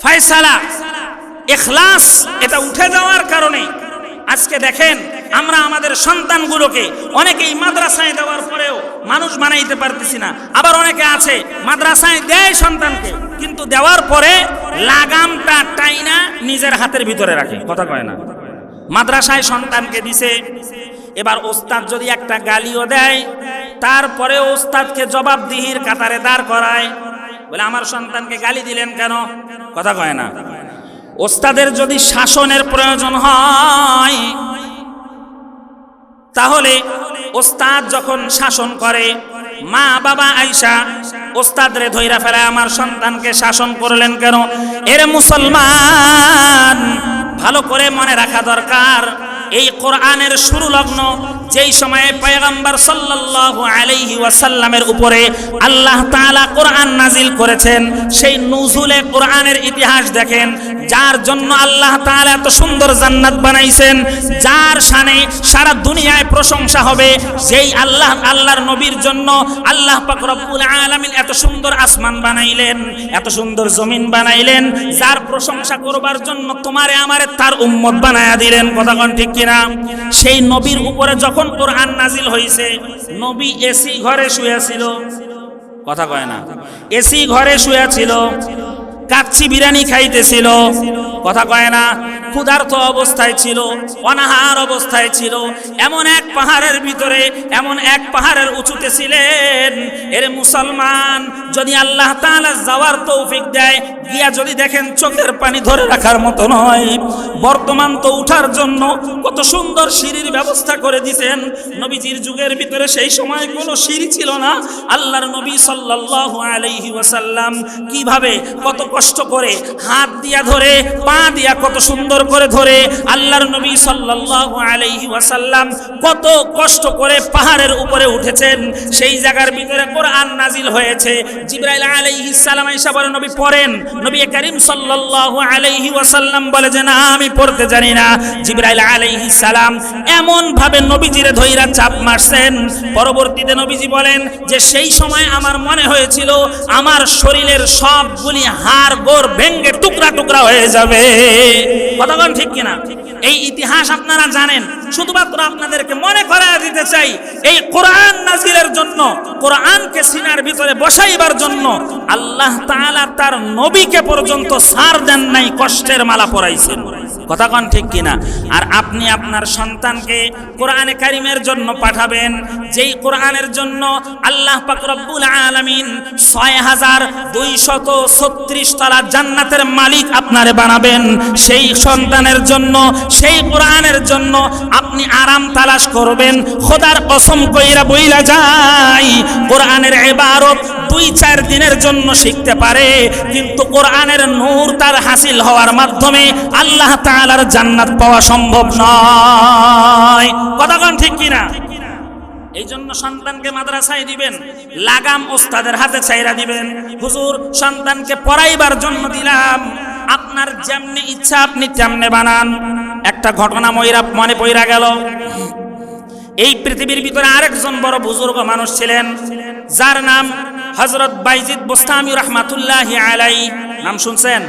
ফয়সালা ইখলাস এটা উঠে যাওয়ার কারণে আজকে দেখেন আমরা আমাদের সন্তানগুলোকে অনেকেই মাদ্রাসায় দেওয়ার পরেও মানুষ বানাইতে পারতেছি না। আবার অনেকে আছে মাদ্রাসায় দেয় সন্তানকে, কিন্তু দেওয়ার পরে লাগামটা টাইনা নিজের হাতের ভিতরে রাখে। কথা কয় না? মাদ্রাসায় সন্তানকে দিছে, এবার ওস্তাদ যদি একটা গালিও দেয়, তারপরে ওস্তাদকে জবাবদিহির কাতারে দাঁড় করায়, বলে আমার সন্তানকে গালি দিলেন কেন? কথা কয় না? ওস্তাদের যদি শাসনের প্রয়োজন হয়, তাহলে ওস্তাদ যখন শাসন করে, মা বাবা আইসা ওস্তাদরে ধইরা ফেলায়, আমার সন্তানকে শাসন করলেন কেন? এর মুসলমান ভালো করে মনে রাখা দরকার, এই কোরআনের শুরু লগ্ন যেই সময়ে পয়গম্বর সাল্লাল্লাহু আলাইহি ওয়াসাল্লামের উপরে আল্লাহ তাআলা কোরআন নাজিল করেছেন, সেই নুজুলে কোরআনের ইতিহাস দেখেন। যার জন্য আল্লাহ তাআলা এত সুন্দর জান্নাত বানাইছেন, যার শানে সারা দুনিয়ায় প্রশংসা হবে, যেই আল্লাহর নবীর জন্য আল্লাহ পাক রব্বুল আলামিন এত সুন্দর আসমান বানাইলেন, এত সুন্দর জমিন বানাইলেন, যার প্রশংসা করবার জন্য তোমারে আমারে তার উম্মত বানায়া দিলেন। কথা কোন ঠিক কিনা? সেই নবীর উপরে যখন কোরআন নাজিল হয়েছে, নবী এসি ঘরে শুয়েছিল। কথা কয় না? এসি ঘরে শুয়েছিল, কাচ্চি বিরিয়ানি খাইতেছিল। কথা কয় না? ক্ষুধার্ত অবস্থায় ছিল, অনাহার অবস্থায় ছিল, এমন এক পাহাড়ের ভিতরে, এমন এক পাহাড়ের উঁচুতে ছিলেন। এর মুসলমান, যদি আল্লাহ তাআলা যাওয়ার তৌফিক দেয়, গিয়া যদি দেখেন চোখের পানি ধরে রাখার মতো নয়। বর্তমান তো উঠার জন্য কত সুন্দর সিঁড়ির ব্যবস্থা করে দিয়েছেন। নবীজির যুগের ভিতরে সেই সময় কোনো সিঁড়ি ছিল না। আল্লাহর নবী সাল্লাল্লাহু আলাইহি ওয়াসাল্লাম কিভাবে কত কষ্ট করে হাত দিয়া ধরে, পা দিয়া কত সুন্দর করে ধরে, আল্লাহর নবী সাল্লাল্লাহু আলাইহি ওয়াসাল্লাম কত কষ্ট করে পাহাড়ের উপরে উঠেছেন। সেই জায়গার ভিতরে কোরআন নাজিল হয়েছে। জিবরাইল আলাইহিস সালাম এসে বলে, নবী পড়েন। নবী করিম সাল্লাল্লাহু আলাইহি ওয়াসাল্লাম বলে যে না, আমি পড়তে জানি না। জিবরাইল আলাইহিস সালাম এমন ভাবে নবীজিরে ধইরা চাপ মারছেন, পরবর্তীতে নবীজি বলেন যে সেই সময় আমার মনে হয়েছিল আমার শরীরের সবগুলি হাড় গোড় ভেঙে টুকরা টুকরা হয়ে যাবে। কথা বলেন ঠিক কিনা? এই ইতিহাস আপনারা জানেন, শুধুমাত্র আপনাদেরকে মনে করায় দিতে চাই, এই কোরআন নাজিলের জন্য, কোরআনকে সিনার ভিতরে বসাইবার জন্য আল্লাহ তাআলা তার নবীকে পর্যন্ত ছাড় দেন নাই, কষ্টের মালা পরাইছেন। কথা কন ঠিক কিনা? আর আপনি আপনার সন্তানকে কোরআনে কারিমের জন্য পাঠাবেন, যেই কোরআনের জন্য আল্লাহ পাক রব্বুল আলামিন ৬,২৩৬ তলা জান্নাতের মালিক আপনারে বানাবেন। সেই সন্তানের জন্য, সেই কোরআনের জন্য আপনি আরাম তালাশ করবেন। খোদার কসম কইরা বইলা যায়, কোরআনের ইবারত ২-৪ দিনের জন্য শিখতে পারে, কিন্তু কোরআনের নূর তার হাসিল হওয়ার মাধ্যমে আল্লাহ তাআলার জান্নাত পাওয়া সম্ভব নয়। কথা কোন ঠিক কিনা? এই জন্য সন্তানকে মাদ্রাসায় দিবেন, লাগাম ওস্তাদের হাতে ছাইরা দিবেন। হুজুর সন্তানকে পড়াইবার জন্য দিলাম, আপনার যেমনি ইচ্ছা আপনি তেমনে বানান। একটা ঘটনা মনে পইরা গেল। এই পৃথিবীর ভিতরে আরেকজন বড় বুজুর্গ মানুষ ছিলেন, যার নাম হযরত বাইজিদ বোস্তামি রাহমাতুল্লাহি আলাইহি। নাম শুনছেন?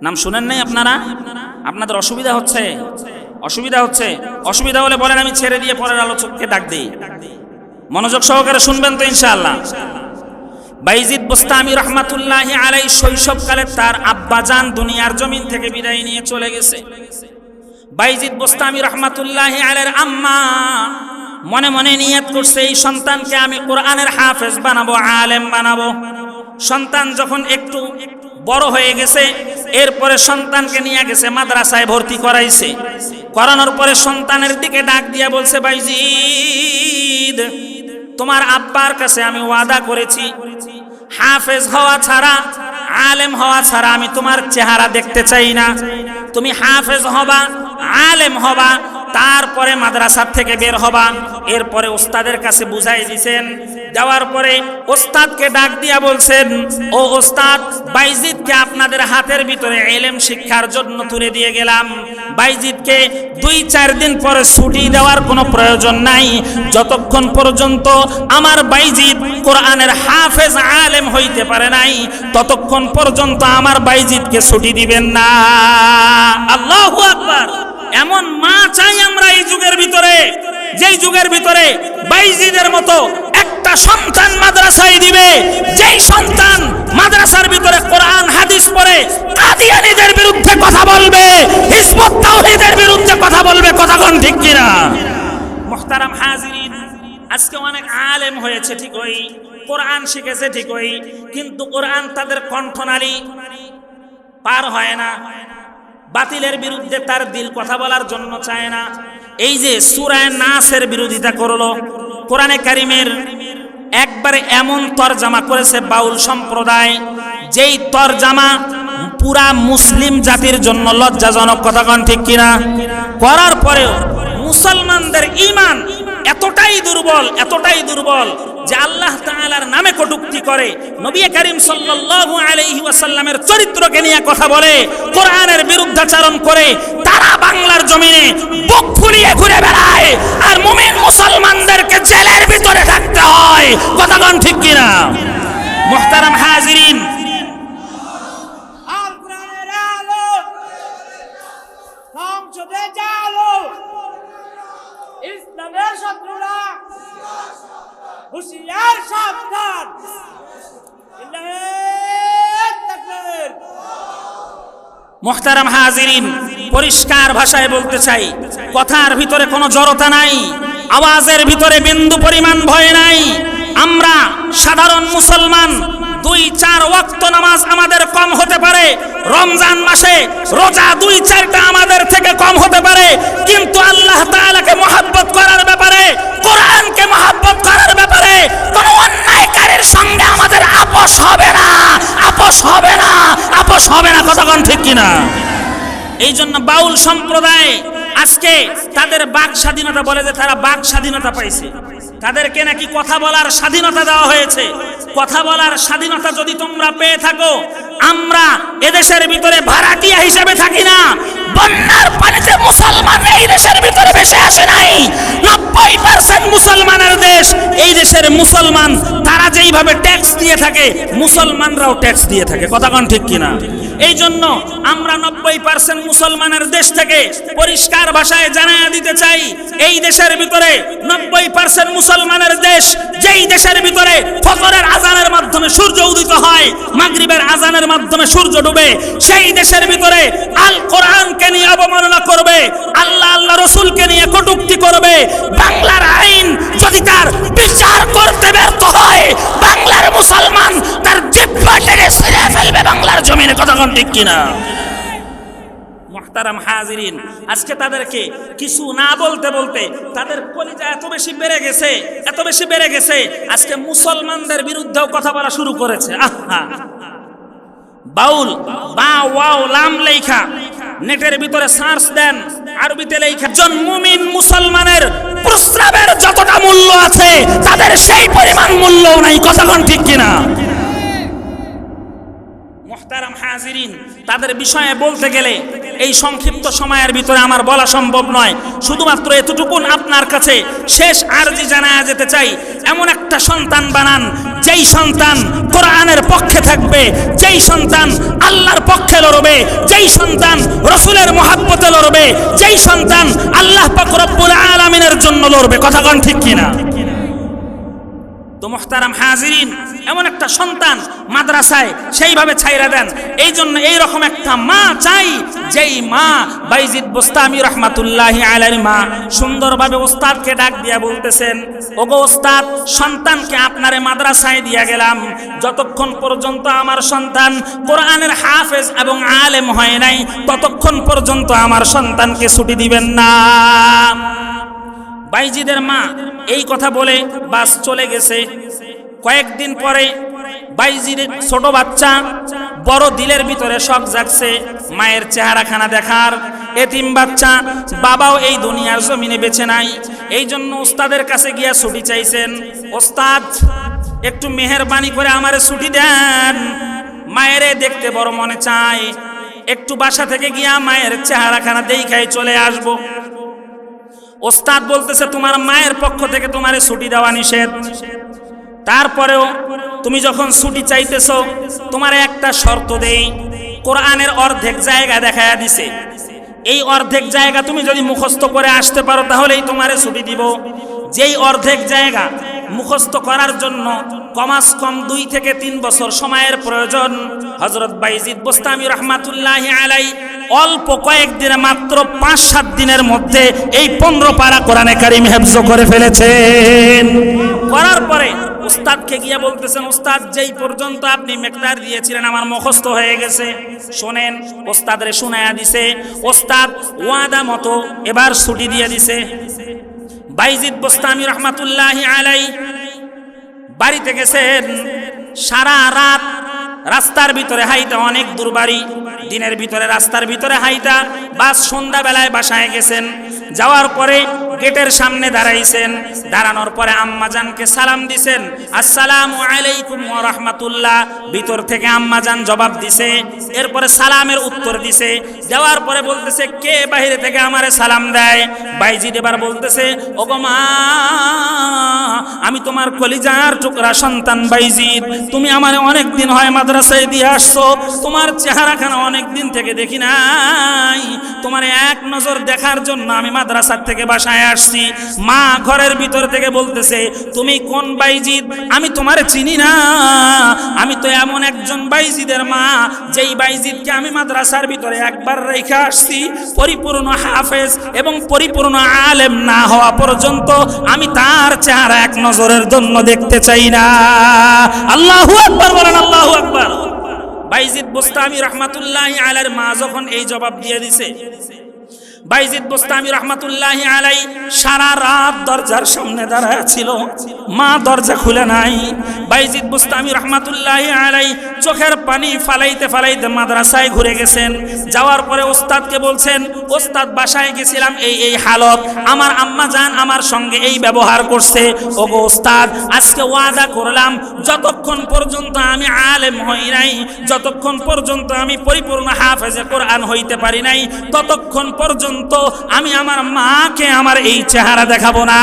নাম শুনেন নাই আপনারা? আপনাদের অসুবিধা হচ্ছে? অসুবিধা হলে বলেন, আমি ছেড়ে দিয়ে পরের আলোচককে ডাক দিই। মনোযোগ সহকারে শুনবেন তো ইনশাআল্লাহ। বাইজিদ বোস্তামি রাহমাতুল্লাহি আলাইহি শৈশবকালে তার আব্বাজান দুনিয়ার জমিন থেকে বিদায় নিয়ে চলে গেছে। বাইজিদ বোস্তামি রাহমাতুল্লাহি আলাইহির আম্মা মনে মনে নিয়ত করছে, এই সন্তানকে আমি কোরআনের হাফেজ বানাবো, আলেম বানাবো। সন্তান যখন একটু বড় হয়ে গেছে, এরপরে সন্তানকে নিয়ে গেছে মাদ্রাসায় ভর্তি করাইছে। করানোর পরে সন্তানের দিকে ডাক দিয়া বলছে, বাইজিদ, তোমার আব্বার কাছে আমি ওয়াদা করেছি, হাফেজ হওয়া ছাড়া, আলেম হওয়া ছাড়া আমি তোমার চেহারা দেখতে চাই না। তুমি হাফেজ হবা, আলেম হবা, তারপরে মাদ্রাসা থেকে বের হবা। এরপরে ওস্তাদের কাছে বুঝাই দিছেন। যাওয়ার পরে ওস্তাদকে ডাক দিয়া বলছেন, ও ওস্তাদ, বাইজিদকে আপনাদের হাতের ভিতরে ইলম শিক্ষার জন্য তুলে দিয়ে গেলাম। বাইজিদকে 2-4 দিন পরে ছুটি দেওয়ার কোনো প্রয়োজন নাই। যতক্ষণ পর্যন্ত আমার বাইজিদ কোরআনের হাফেজ আলেম হইতে পারে নাই, ততক্ষণ পর্যন্ত আমার বাইজিদকে ছুটি দিবেন না। আল্লাহু আকবার। এমন মা চাই আমরা এই যুগের ভিতরে, যেই যুগের ভিতরে বাইজিদের মতো একটা সন্তান মাদ্রাসায় দিবে, যেই সন্তান মাদ্রাসার ভিতরে কোরআন হাদিস পড়ে কাদিয়ানীদের বিরুদ্ধে কথা বলবে, হিজবুত তাওহীদের বিরুদ্ধে কথা বলবে। কথা কোন ঠিক কিনা? মুহতারাম হাজিরিন, আজকে অনেক আলেম হয়েছে ঠিকই, কোরআন শিখেছে ঠিকই, কিন্তু কোরআন তাদের কণ্ঠনালী পার হয় না। বাতিলের বিরুদ্ধে তার দিল কথা বলার জন্য চায় না। এই যে সূরা নাসের বিরোধিতা করলো, কোরআনে কারিমের একবারে এমন তরজামা করেছে বাউল সম্প্রদায়, যেই তরজামা পুরা মুসলিম জাতির জন্য লজ্জাজনক। কথা কোন ঠিক কিনা? করার পরেও মুসলমানদের ঈমান এতটাই দুর্বল, এতটাই দুর্বল যে আল্লাহ তাআলার নামে কটূক্তি করে, নবী করিম সাল্লাল্লাহু আলাইহি ওয়াসাল্লামের চরিত্রকে নিয়ে কথা বলে, কোরআনের বিরুদ্ধাচরণ করে। তারা বাংলার জমিনে বুক ফুলিয়ে ঘুরে বেড়ায়, আর মুমিন মুসলমানদেরকে জেলের ভিতরে থাকতে হয়। কথা কোন ঠিক কিনা? মুহতারাম হাজিরিন, আল কোরআনের আলো সংসদে জালো, ইসলামের শত্রুরা হুঁশিয়ার সাবধান। তাকবীর। মুহতারাম হাজিরিন, পরিষ্কার ভাষায় বলতে চাই, কথার ভিতরে কোনো জড়তা নাই, আওয়াজের ভিতরে বিন্দু পরিমাণ ভয় নাই। আমরা সাধারণ মুসলমান, 2-4 ওয়াক্ত নামাজ আমাদের কম হতে পারে, রমজান মাসে রোজা 2-4টা আমাদের থেকে কম হতে পারে, কিন্তু আল্লাহ তাআলাকে মহব্বত করার ব্যাপারে, কোরআনকে মহব্বত করার ব্যাপারে কোনো অন্যায়কারীর সঙ্গে আমাদের আপোষ হবে না, আপোষ হবে না, আপোষ হবে না। কথা কোন ঠিক কিনা? এই জন্য বাউল সম্প্রদায় আজকে তাদের বাক স্বাধীনতা বলে যে তারা বাক স্বাধীনতা পাইছে, তাদেরকে নাকি কথা বলার স্বাধীনতা দেওয়া হয়েছে। কথা বলার স্বাধীনতা যদি তোমরা পেয়ে থাকো, আমরা এদেশের ভিতরে ভাড়াটিয়া হিসেবে থাকি না। বন্যার পানিতে মুসলমান এই দেশের ভিতরে ভেসে আসে নাই। 90% মুসলমানের দেশ এই দেশের মুসলমান, তারা যেইভাবে ট্যাক্স দিয়ে থাকে মুসলমানরাও ট্যাক্স দিয়ে থাকে। কথা কোন ঠিক কিনা? এই জন্য আমরা 90% মুসলমানের দেশ থেকে পরিষ্কার ভাষায় জানায়া দিতে চাই, এই দেশের ভিতরে 90% মুসলমানের দেশ, যেই দেশের ভিতরে ফজরের আজানের মাধ্যমে সূর্য উদিত হয়, মাগরিবের আজানের মাধ্যমে সূর্য ডুবে, সেই দেশের ভিতরে আল কোরআনকে নিয়ে অবমাননা করবে, আল্লাহ আল্লাহ রসুলকে নিয়ে কটূক্তি করবে। বাংলার আইন যদি তার বিচার করতে ব্যর্থ হয়, বাংলার মুসলমান তার জিহ্বা টেনে ছিঁড়ে ফেলবে বাংলার জমিনে। কথা কোন ঠিক কিনা? মুহতারাম হাজিরিন, আজকে তাদেরকে কিছু না বলতে বলতে তাদের কলিজা এত বেশি বেড়ে গেছে, এত বেশি বেড়ে গেছে, আজকে মুসলমানদের বিরুদ্ধেও কথা বলা শুরু করেছে। আহা, বাউল বা ওয়াও লাম লেখা নেটের ভিতরে সার্চ দেন, আরবিতে লেখা, একজন মুমিন মুসলমানের প্রস্রাবের যতটা মূল্য আছে তাদের সেই পরিমাণ মূল্যও নাই। কথা কোন ঠিক কিনা? মুহতারাম হাজিরিন, তাদের বিষয়ে বলতে গেলে এই সংক্ষিপ্ত সময়ের ভিতরে আমার বলা সম্ভব নয়। শুধুমাত্র এতটুকুন আপনার কাছে শেষ আরজি জানায়া যেতে চাই, এমন একটা সন্তান বানান যেই সন্তান কোরআনের পক্ষে থাকবে, যেই সন্তান আল্লাহর পক্ষে লড়বে, যেই সন্তান রসুলের মহব্বতে লড়বে, যেই সন্তান আল্লাহ পাক রব্বুল আলামিনের জন্য লড়বে। কথা কোন ঠিক কিনা? তো মুহতারাম হাজিরিন, এমন একটা সন্তান মাদ্রাসায় সেইভাবে ছাইরা দেন। এই জন্য এইরকম একটা মা চাই, যেই মা বাইজিদ বোস্তামি রহমাতুল্লাহি আলাইহির মা সুন্দরভাবে ওস্তাদকে ডাক দিয়া বলতেছেন, ওগো ওস্তাদ, সন্তানকে আপনারে মাদ্রাসায় দিয়া গেলাম, যতক্ষণ পর্যন্ত আমার সন্তান কোরআনের হাফেজ এবং আলেম হয় নাই ততক্ষণ পর্যন্ত আমার সন্তানকে ছুটি দিবেন না। বাইজিদের মা এই কথা বলে বাস চলে গেছে। কয়েকদিন পরে বাইজিদের ছোট বাচ্চা বড় দিলের ভিতরে শখ জাগছে মায়ের চেহারাখানা দেখার। এতিম বাচ্চা, বাবাও এই দুনিয়ার জমিনে বেঁচে নাই, এই জন্য ওস্তাদের কাছে গিয়া ছুটি চাইছেন। ওস্তাদ, একটু মেহেরবানি করে আমারে ছুটি দেন, মায়েরে দেখতে বড় মনে চায়, একটু বাসা থেকে গিয়া মায়ের চেহারাখানা দেখাই চলে আসবো। ওস্তাদ বলতেছে, তোমার মায়ের পক্ষ থেকে তোমারে ছুটি দেওয়া নিষেধ, তারপরেও তুমি যখন ছুটি চাইতেছো তোমার একটা শর্ত দেই, কোরআনের অর্ধেক জায়গা দেখায়া দিছে, এই অর্ধেক জায়গা তুমি যদি মুখস্থ করে আসতে পারো তাহলেই তোমারে ছুটি দিব। যেই অর্ধেক জায়গা মুখস্থ করার জন্য কমাস কম 2 থেকে 3 বছর সময়ের প্রয়োজন। হযরত বাইজিদ বোস্তামি রহমাতুল্লাহি আলাইহি অল্প কয়েকদিনে, মাত্র 5-7 দিনের মধ্যে এই 15 পারা কোরআনে কারীম হেফজ করে ফেলেছেন। করার পরে উস্তাদকে গিয়ে বলতেছেন, উস্তাদ, যেই পর্যন্ত আপনি মেকদার দিয়েছিলেন আমার মুখস্থ হয়ে গেছে, শোনেন। উস্তাদরে শুনায়া দিছে। উস্তাদ ওয়াদা মতো এবার ছুটি দিয়ে দিছে। বাইজিদ বোস্তামি রহমাতুল্লাহি আলাইহি বাড়িতে গেছেন। সারা রাত রাস্তার ভিতরে হাইটা, অনেক দূর বাড়ি, দিনের ভিতরে রাস্তার ভিতরে হাইটা, বাস সন্ধ্যাবেলায় বাসায় গেছেন। যাওয়ার পরে গেটের সামনে দাঁড়াইছেন। দাঁড়ানোর পরে আম্মাজানকে সালাম দিছেন, আসসালামু আলাইকুম ওয়া রাহমাতুল্লাহ। ভিতর থেকে আম্মাজান জবাব দিছে, এরপরে সালামের উত্তর দিছে। দেওয়ার পরে বলতেছে, কে বাইরে থেকে আমারে সালাম দেয়? বাইজিদ এবার বলতেছে, ওগো মা, আমি তোমার কলিজার টুকরা সন্তান বাইজিদ, তুমি আমারে অনেক দিন হয় মাদ্রাসায় দিয়ে আসছো, তোমার চেহারাখানা অনেক দিন থেকে দেখি নাই, তোমার এক নজর দেখার জন্য আমি মাদ্রাসার থেকে বাসায় আসছি। মা ঘরের ভিতর থেকে বলতেছে, তুমি কোন বাইজিদ? আমি তোমারে চিনি না, আমি তো এমন একজন বাইজিদের মা যেই বাইজিদকে আমি মাদ্রাসার ভিতরে একবার রেখে আসছি, পরিপূর্ণ হাফেজ এবং পরিপূর্ণ আলেম না হওয়া পর্যন্ত আমি তার চেহারা এক নজরের জন্য দেখতে চাই না। আল্লাহু আকবার বলেন, আল্লাহু আকবার। বাইজিদ বোস্তামি রহমাতুল্লাহি আলাইহির মা যখন এই জবাব দিয়ে দিছে, বাইজিদ বোস্তামি রহমাতুল্লাহি আলাইহি সারা রাত দরজার সামনে দাঁড়ায় ছিল, মা দরজা খুলে নাই। বাইজিদ বোস্তামি রহমাতুল্লাহি আলাইহি চোখের পানি ফালাইতে ফালাইতে মাদ্রাসায় ঘুরে গেছেন। যাওয়ার পরে ওস্তাদকে বলছেন, ওস্তাদ, বাসায় গেছিলাম, এই হালত, আমার আম্মা জান আমার সঙ্গে এই ব্যবহার করছে। ওগো ওস্তাদ, আজকে ওয়াদা করলাম যতক্ষণ পর্যন্ত আমি আলেম হই নাই, যতক্ষণ পর্যন্ত আমি পরিপূর্ণ হাফেজে কোরআন হইতে পারি নাই, ততক্ষণ পর্যন্ত আমি আমার মাকে আমার এই চেহারা দেখাবো না।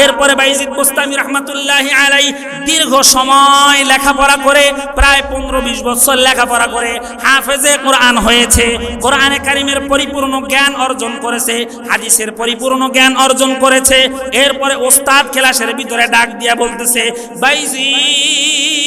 এরপরে বাইজিদ বোস্তামি রহমাতুল্লাহি আলাইহি দীর্ঘ সময় লেখাপড়া করে, প্রায় 15-20 বছর লেখাপড়া করে হাফেজে কোরআন হয়েছে। কোরআনে কারীমের পরিপূর্ণ জ্ঞান অর্জন করেছে, হাদিসের পরিপূর্ণ জ্ঞান অর্জন করেছে। এরপরে ওস্তাদ ক্লাসের ভিতরে ডাক দিয়া বলতেছে, বাইজিদ,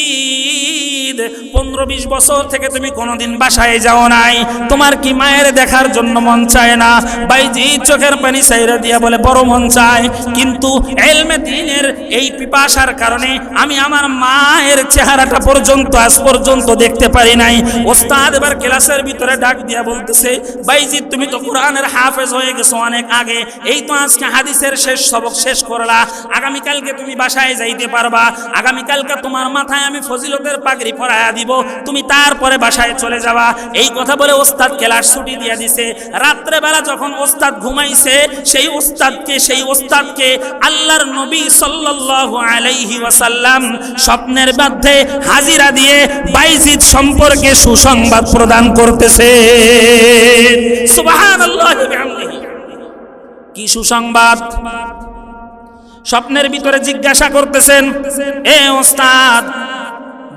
15-20 বছর থেকে তুমি কোনোদিন বাসায় যাও নাই, তোমার কি মায়ের দেখার জন্য মন চায় না? বাইজিদ চোখের পানি ছাইরা দিয়া বলে, বড় মন চায়, কিন্তু ইলমে দ্বীনের এই পিপাসার কারণে আমি আমার মায়ের চেহারাটা পর্যন্ত আজ পর্যন্ত দেখতে পারি নাই। ওস্তাদ এবার ক্লাসের ভিতরে ডাক দিয়া বলতেছে, বাইজিদ, তুমি তো কোরআনের হাফেজ হয়ে গেছো অনেক আগে, এই তো আজকে হাদিসের শেষ সবক শেষ করলা, আগামীকালকে তুমি বাসায় যাইতে পারবা, আগামীকালকে তোমার মাথায় আমি ফজিলতের পাগড়ি পরায়া দিব, তুমি তারপরে বাসায় চলে যাবা। এই কথা বলে ওস্তাদ ক্লাস ছুটি দিয়া দিছে। রাত্রে বেলা যখন ওস্তাদ ঘুমাইছে, সেই ওস্তাদকে আল্লাহর নবী সাল্লাল্লাহু আলাইহি ওয়াসাল্লাম স্বপ্নের মধ্যে হাজিরা দিয়ে বাইজিদ সম্পর্কে সুসংবাদ প্রদান করতেছে। সুবহানাল্লাহি ওয়া বিহামদিহি। কি সুসংবাদ? স্বপ্নের ভিতরে জিজ্ঞাসা করতেছেন, এ ওস্তাদ,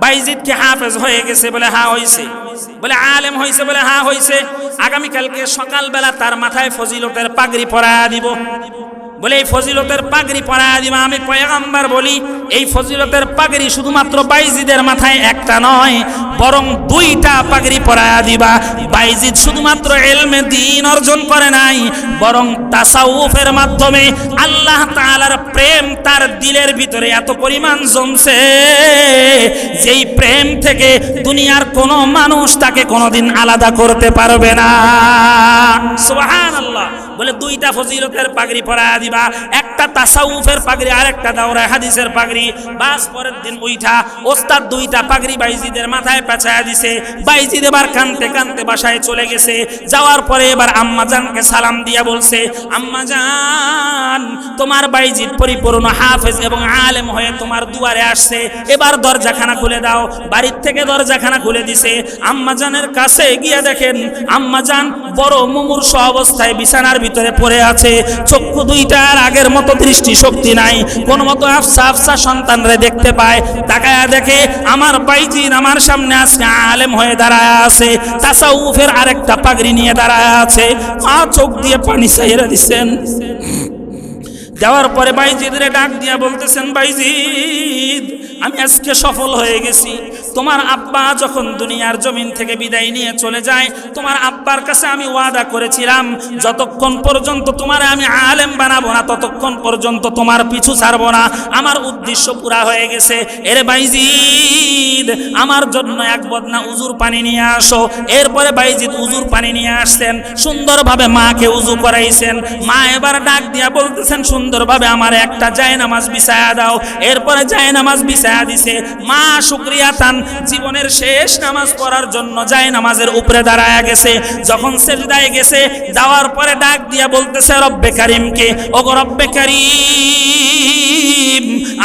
বাইজিদ কি হাফেজ হয়ে গেছে? বলে হ্যাঁ হইছে। বলে আলেম হইছে? বলে হ্যাঁ হইছে। আগামীকালকে সকালবেলা তার মাথায় ফজিলতের পাগড়ি পরায়া দিব। বলে এই ফজিলতের পাগড়ি পরায়া দিবা। আমি পয়গম্বর বলি এই ফজিলতের পাগড়ি শুধুমাত্র বাইজিদের মাথায় একটা নয়, বরং দুইটা পাগড়ি পরায়া দিবা। বাইজিদ শুধুমাত্র ইলমে দ্বীন অর্জন করে নাই, বরং তাসাউফের মাধ্যমে আল্লাহ তাআলার প্রেম তার দিলের ভিতরে এত পরিমাণ জমছে, যেই প্রেম থেকে দুনিয়ার কোনো মানুষ তাকে কোনোদিন আলাদা করতে পারবে না। সুবহানাল্লাহ। বলে দুইটা ফজিলতের পাগড়ি পরায়া দিবা, একটা তাসাউফের পাগড়ি আর একটা দাওরায়ে হাদিসের পাগড়ি। বাস পরের দিন উইঠা ওস্তাদ দুইটা পাগড়ি বাইজিদের মাথায় পেঁচায়া দিছে। বাইজিদ এবার কানতে কানতে বাসায় চলে গেছে। যাওয়ার পরে এবার আম্মাজানকে সালাম দিয়া বলছে, আম্মাজান তোমার বাইজিদ পরিপূর্ণ হাফেজ এবং আলেম হয়ে তোমার দুয়ারে আসছে, এবার দরজাখানা খুলে দাও। বাড়ির থেকে দরজাখানা খুলে দিছে। আম্মাজানের কাছে গিয়ে দেখেন আম্মাজান বড় মুমূর্ষু অবস্থায় বিছানার ভিতরে পড়ে আছে। চক্ষু দুইটার আগের মতো দৃষ্টি শক্তি নাই, কোন মতো আফসা আফসা সন্তানরে দেখতে পায়। তাকায়া দেখে আমার বাইজিদ আমার সামনে আজকে আলেম হয়ে দাঁড়ায় আছে, তাসাউফের আরেকটা পাগড়ি নিয়ে দাঁড়ায় আছে। মা চোখ দিয়ে পানি ছাইরা দিচ্ছেন। দেওয়ার পরে বাইজিদরে ডাক দিয়া বলতেছেন, বাইজিদ আমি আজকে সফল হয়ে গেছি। তোমার আব্বা যখন দুনিয়ার জমিন থেকে বিদায় নিয়ে চলে যায়, তোমার আব্বার কাছে আমি ওয়াদা করেছিলাম যতক্ষণ পর্যন্ত তোমার আমি আলেম বানাবো না ততক্ষণ পর্যন্ত তোমার পিছু ছাড়বো না। আমার উদ্দেশ্য পুরা হয়ে গেছে। এরে বাইজিদ আমার জন্য এক বদনা উজুর পানি নিয়ে আসো। এরপরে বাইজিদ উজুর পানি নিয়ে আসছেন, সুন্দরভাবে মাকে উজু করাইছেন। মা এবার ডাক দিয়া বলতেছেন, সুন্দরভাবে আমার একটা জায়নামাজ বিছায়া দাও। এরপরে জায়নামাজ বিছায়া দিছে। মা শুকরিয়া তান জীবনের শেষ নামাজ পড়ার জন্য জায়নামাজের উপরে দাঁড়ায়া গেছে। যখন সিজদায় গেছে, যাওয়ার পরে ডাক দিয়া বলতেছে রব্বে কারিমকে, ওগো রব্বে কারিম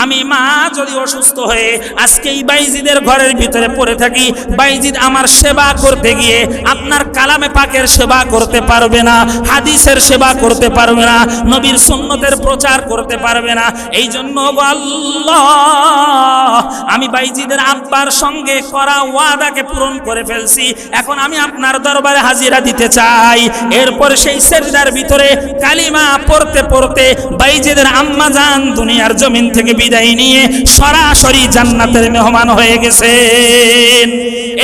আমি মা যদি অসুস্থ হয়ে আজকে এই বাইজিদের ঘরের ভিতরে পড়ে থাকি, বাইজিদ আমার সেবা করতে গিয়ে আপনার কালামে পাকের সেবা করতে পারবে না, হাদিসের সেবা করতে পারবে না, নবীর সুন্নতের প্রচার করতে পারবে না। এই জন্য আল্লাহ আমি বাইজিদের আব্বার সঙ্গে করা ওয়াদাকে পূরণ করে ফেলছি। এখন আমি আপনার দরবারে হাজিরা দিতে চাই। এরপর সেই সেজদার ভিতরে কালিমা পড়তে পড়তে বাইজিদের আম্মা জান দুনিয়ার জমিন থেকে বিদায় নিয়ে সরাসরি জান্নাতের মেহমান হয়ে গেছেন।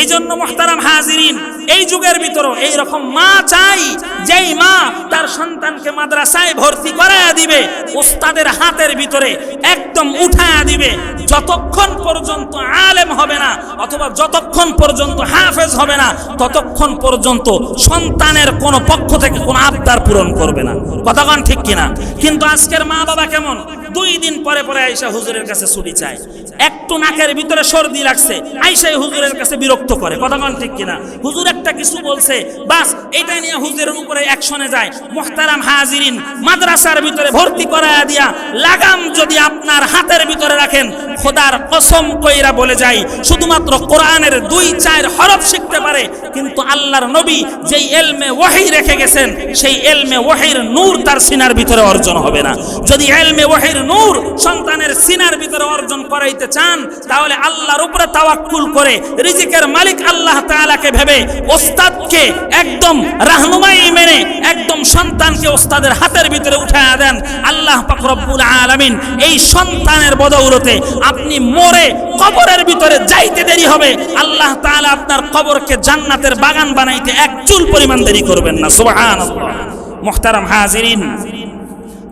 এই জন্য মুহতারাম হাজিরিন, এই যুগের ভিতরে এই রকম মা চাই, যেই মা তার সন্তানকে মাদ্রাসায় ভর্তি করায়া দিবে, উস্তাদের হাতের ভিতরে একদম উঠায়া দিবে। যতক্ষণ পর্যন্ত আলেম হবে না অথবা যতক্ষণ পর্যন্ত হাফেজ হবে না, ততক্ষণ পর্যন্ত সন্তানের কোনো পক্ষ থেকে কোনো আবদার পূরণ করবে না। কথাগণ ঠিক কিনা? কিন্তু আজকের মা বাবা কেমন, 2 দিন পরে পরে আইসা হুজুরের কাছে ছুটি চায়। একটু নাকের ভিতরে সর্দি লাগছে, আইসাই হুজুরের কাছে বিরক্ত করে। কথাগণ ঠিক কিনা? হুজুর একটা কিছু বলছে, বাস এটা নিয়ে হুজুরের উপরে অ্যাকশনে যায়। মুহতারাম হাজিরিন, মাদ্রাসার ভিতরে ভর্তি করায়া দিয়া লাগাম যদি আপনার হাতের ভিতরে রাখেন, খোদার কসম কইরা বলে যাই, শুধুমাত্র কোরআনের 2-4 হরফ শিখতে পারে, কিন্তু আল্লাহর নবী যেই ইলমে ওহী রেখে গেছেন, সেই ইলমে ওহীর নূর তার সিনার ভিতরে অর্জন হবে না। যদি ইলমে ওহীর নূর সন্তানের সিনার ভিতরে অর্জন করাইতে চান, তাহলে আল্লাহর উপরে তাওয়াক্কুল করে রিজিকের মালিক আল্লাহ তাআলাকে ভেবে ওস্তাদকে একদম রাহনুমাই মেনে একদম সন্তানকে ওস্তাদের হাতের ভিতরে উঠায়া দেন। আল্লাহ পাক রব্বুল আলামিন এই সন্তানের বদৌলতে আপনি মরে কবরের ভিতরে যাইতে দেরি হবে, আল্লাহ তাআলা আপনার কবরকে জান্নাতের বাগান বানাইতে এক চুল পরিমাণ দেরি করবেন না। সুবহানাল্লাহ। মুহতারাম হাজিরিন,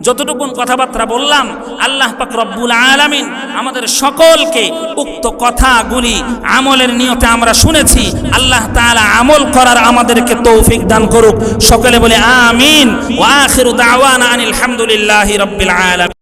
যতটুকুন কথাবার্তা বললাম, আল্লাহ পাক রব্বুল আলামিন আমাদের সকলকে উক্ত কথাগুলি আমলের নিয়তে আমরা শুনেছি, আল্লাহ তাআলা আমল করার আমাদেরকে তৌফিক দান করুক। সকলে বলে আমিন। ওয়া আখিরু দাওয়ানা আনিল হামদুলিল্লাহি রাব্বিল আলামিন।